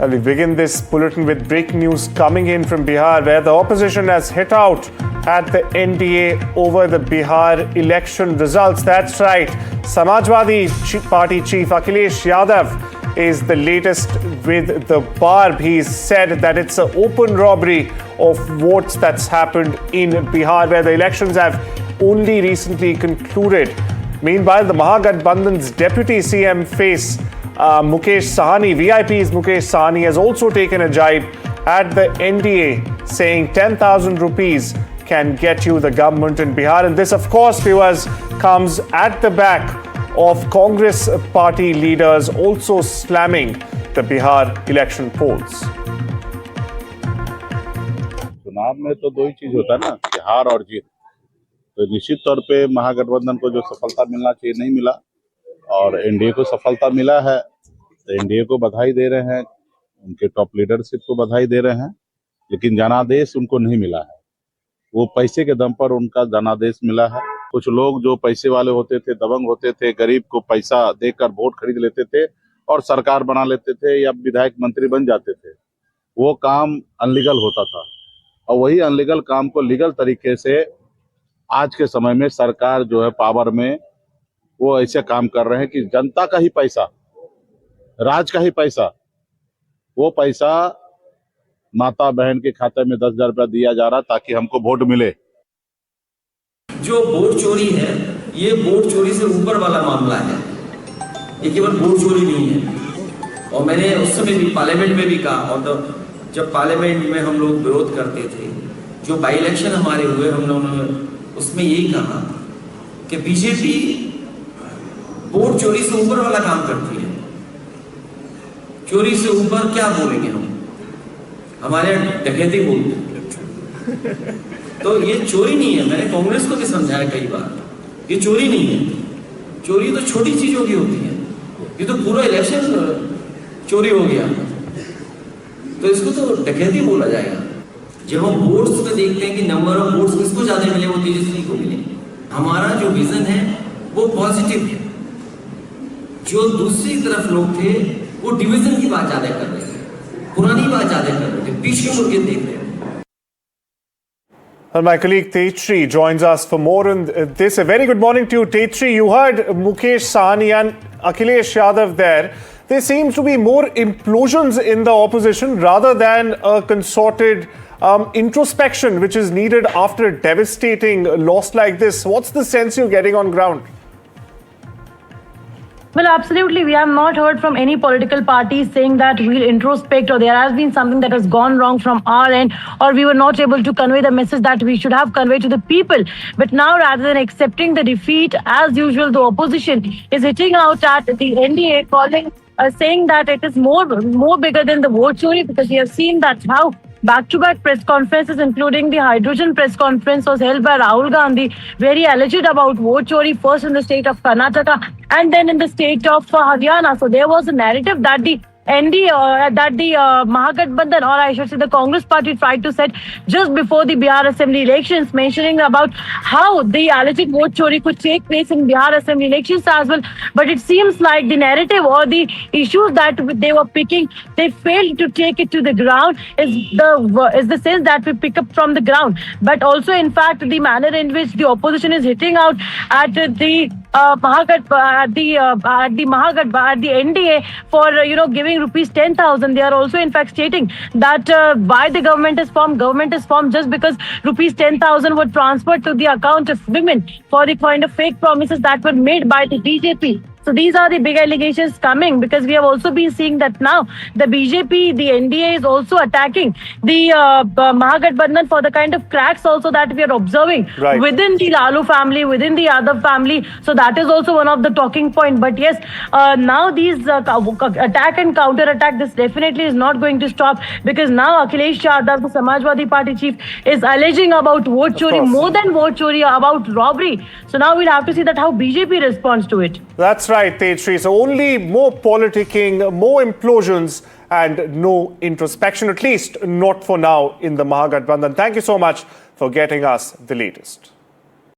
We begin this bulletin with breaking news coming in from Bihar, where the opposition has hit out at the NDA over the Bihar election results. That's right. Samajwadi Party chief Akhilesh Yadav is the latest with the barb. He's said that it's an open robbery of votes that's happened in Bihar, where the elections have only recently concluded. Meanwhile, the Mahagathbandhan's deputy CM face Mukesh Sahani, VIP's Mukesh Sahani, has also taken a jibe at the NDA, saying 10,000 rupees can get you the government in Bihar. And this, of course, viewers, comes at the back of Congress party leaders also slamming the Bihar election polls. चुनाव में तो दो ही चीज होता है ना, कि हार और जीत। तो निश्चित तौर पे महागठबंधन को जो सफलता मिलना चाहिए नहीं मिला, और एनडीए को सफलता मिला है। तो एनडीए को बधाई दे रहे हैं, उनके टॉप लीडरशिप को बधाई दे रहे हैं, लेकिन जनादेश उनको नहीं मिला है। वो पैसे के दम पर उनका जनादेश मिला है। कुछ लोग जो पैसे वाले होते थे, दबंग होते थे, गरीब को पैसा देकर वोट खरीद लेते थे और सरकार बना लेते थे या विधायक मंत्री बन जाते थे। वो काम अनलीगल होता था, और वही अनलीगल काम को लीगल तरीके से आज के समय में सरकार जो है पावर में, वो ऐसे काम कर रहे हैं कि जनता का ही पैसा, राज का ही पैसा, वो पैसा माता बहन के खाते में 10,000 रुपया दिया जा रहा ताकि हमको वोट मिले। जो वोट चोरी है, ये वोट चोरी से ऊपर वाला मामला है, ये केवल वोट चोरी नहीं है। और मैंने उस समय भी पार्लियामेंट में भी कहा, और जब पार्लियामेंट में हम लोग विरोध करते थे, जो बाई इलेक्शन हमारे हुए, हम लोगों ने उसमें यही कहा कि बीजेपी वोट चोरी से ऊपर वाला काम करती है। चोरी से ऊपर क्या बोलेंगे हम, हमारे डकैती बोलते। तो ये चोरी नहीं है। मैंने कांग्रेस को भी समझाया कई बार, ये चोरी नहीं है। चोरी तो छोटी चीजों की होती है, ये तो पूरा इलेक्शन चोरी हो गया, तो इसको तो डकैती बोला जाएगा। जब हम वोट्स में देखते हैं कि नंबर ऑफ वोट्स किसको ज्यादा मिले, वो तेजस्वी को मिले। हमारा जो विजन है वो पॉजिटिव है। जो दूसरी तरफ लोग थे वो डिवीजन की बात ज्यादा कर रहे थे, पुरानी बात ज्यादा कर रहे थे, पीछे मुड़ के देख रहे थे। Well, my colleague Tetri joins us for more on this. A very good morning to you, Tetri. You heard Mukesh Sahani and Akhilesh Yadav there. There seems to be more implosions in the opposition rather than a consorted introspection which is needed after a devastating loss like this. What's the sense you're getting on ground? Well, absolutely. We have not heard from any political party saying that we'll introspect or there has been something that has gone wrong from our end, or we were not able to convey the message that we should have conveyed to the people. But now, rather than accepting the defeat, as usual, the opposition is hitting out at the NDA, calling, saying that it is more bigger than the vote chori, because we have seen that how back-to-back press conferences, including the hydrogen press conference, was held by Rahul Gandhi, where he alleged about vote chori, first in the state of Karnataka and then in the state of Haryana. So there was a narrative that the NDA, that the Mahagathbandhan, or I should say the Congress party, tried to set just before the Bihar Assembly elections, mentioning about how the alleged vote chori could take place in Bihar Assembly elections as well. But it seems like the narrative or the issues that they were picking, they failed to take it to the ground, is the sense that we pick up from the ground. But also, in fact, the manner in which the opposition is hitting out at the NDA for giving rupees 10,000. They are also in fact stating that why the government is formed just because rupees 10,000 were transferred to the account of women for the kind of fake promises that were made by the BJP. So these are the big allegations coming, because we have also been seeing that now the BJP, the NDA is also attacking the Mahagathbandhan for the kind of cracks also that we are observing within the Lalu family, within the Yadav family. So that is also one of the talking point. But yes, now these attack and counter attack, this definitely is not going to stop, because now Akhilesh Yadav, the Samajwadi Party chief, is alleging about vote chori, more than vote chori, about robbery. So now we'll have to see that how BJP responds to it. That's right, Tetri. So only more politicking, more implosions, and no introspection, at least not for now, in the Mahagathbandhan. Thank you so much for getting us the latest.